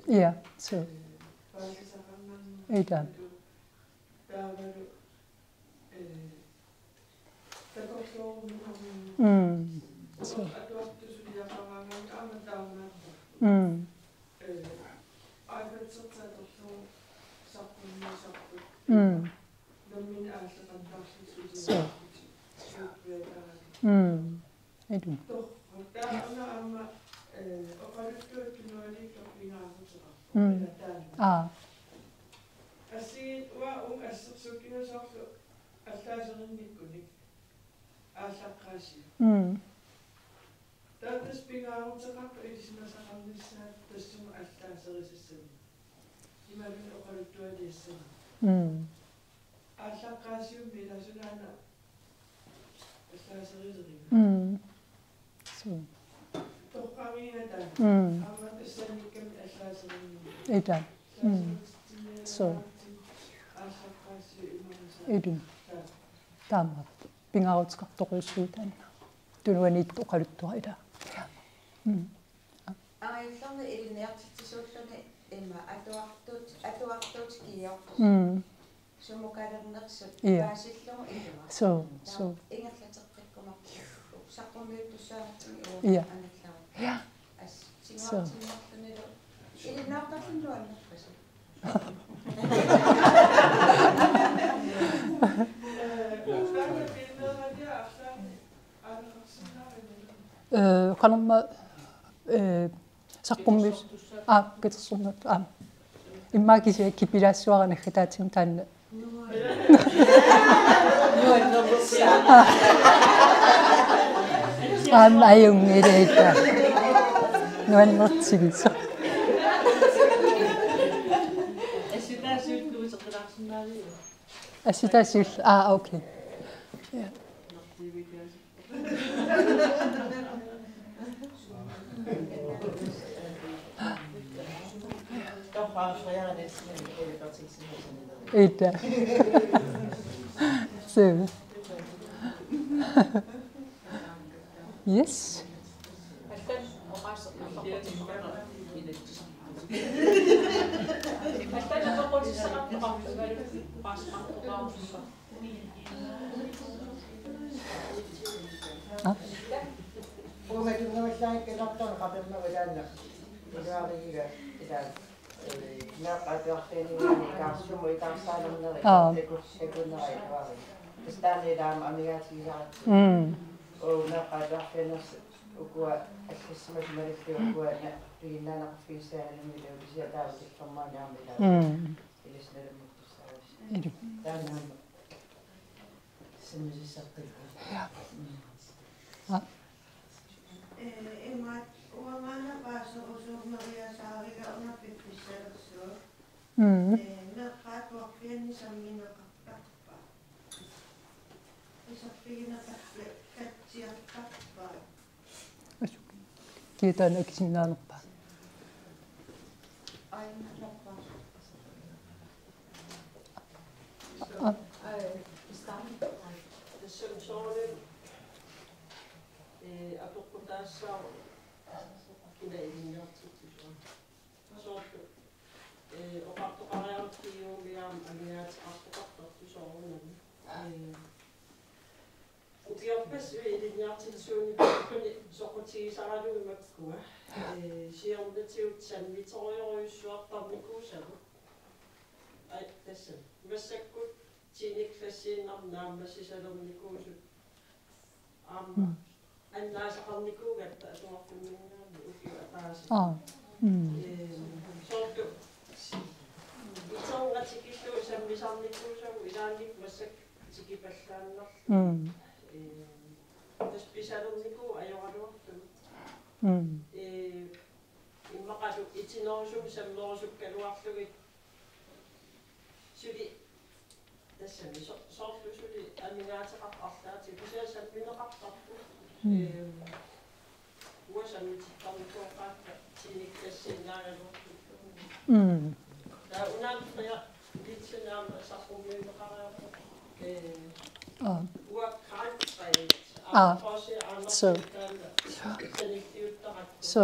ja so ida so Edu. ааллаққааси таатас пингаарутеқарпа илисмасақарнissaат тассума аллаасерисассами имавин оқалуттуалиассами ааллаққаасиумми иласулаана аллаасерисерина so тоққарингата амма тассаникками аллаасеринни ita so ааллаққааси имамаса idun taama pingarutsqartoqussuutaan tunuaniit oqaluttua ila аиллерни илиниартитсууллуни имма атуартуут киорт сумукалернерсут паасиллугу илуа so ингерлатеққиккумар саққумиуттуссаартми Ja. аналлаа ас сингуартиннерлунилу илиннаартарлунну аннерпасу qanerma saqqummius kitsersunnut immaakisia kipilaassuaranaggataatin taanna ajungileita nuannertigisa asitaasiull okay ja ita so yes ukua assismas malillu ukua tuinnaanaqfiissaanimmilu kisiataavittormaanaamila ilisnalumuttussaaras taanaama simmisissartikku Emma uamana paasorusuurmeriasaariga unappippissalersuo meqqaatuarfianni sammineqartarpa isarpiginaqarpi katsiartarpa kiitaana kisinaanerpa ainnerpa апоққутаассаа кина илиниартитсуа соорпу оқартоқариарутиуумиаам агиаатеқартоқартартусоорунами утиорпас илиниартитсууни куни соқутигисаралуимаккуа сиорнатиут санвиториориуссуартарникуусаву ай тасса массаккут тиникфассииннарнааммассисалерникуусут аама аннаасақарникуугатта атуарфиммингаами укиатааси соорту итсонгатикиллу саммисарникуусаву илаанник массак тикипаллааннар тасписалерникуу ajorалуарту иммақалу итинерусум саммерусуккалуарлугит сули тассами соорлу сули амингаатеқарарлаати писаасамминеқартарпу уасаммититтарникуоқаатта тиниккассиинаагалуарту унаамтая литсинаама саққумиунеқариарпу уаккаалпайт so so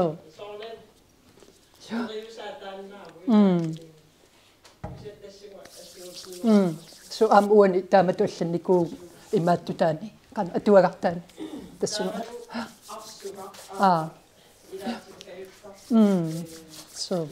so am uani taamatullannikuu imaattutaani qan atuagartaani tassuma so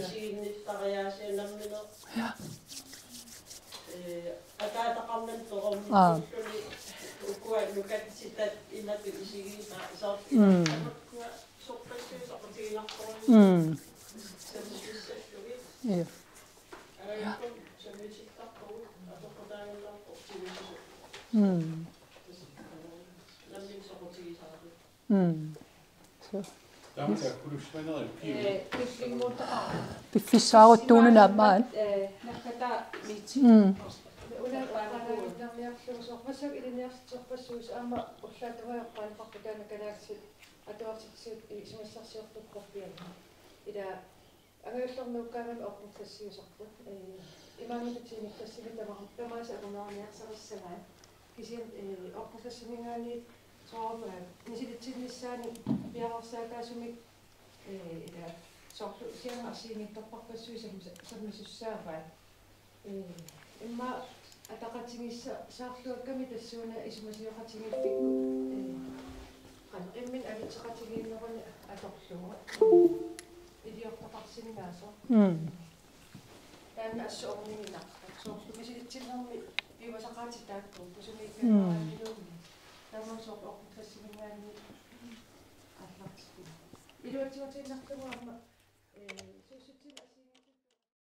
yeah. Tämä kulustmaneri piiri. Piffissaaruuttuunu naammaan. Nakata mitsi. Ulan paraitarniarluusorpasak iliniarsorpassuus aama ullaatavuaqqaan qaqqutaanakalaaksit atuartiksit isimassarsiortukkorpianga ila angaullernuukkaarami orputassiusarpu imaanukutiinikkassimi tamaasa arunaarniarsarissamaa kisian orputassimingaani soorma nisilitsinissaani piarorsaakaasumik ila sorlu sianarsiingittorparpassuisammisussaavaa imma ataqatingissa saarluakkami tassuuna isumasiоqatingiffikku qanqimmin aliteqatigiinneruni atorluga idiortaqarsinngaaso taanna assuorninginaqqa soorlu misilitsillermi piuasaqaatitaakku pusumiikkaaraamiluunni taamorsorlu orputrassimingaanni аллартикку илуатсуатиннартугуарма суусутсин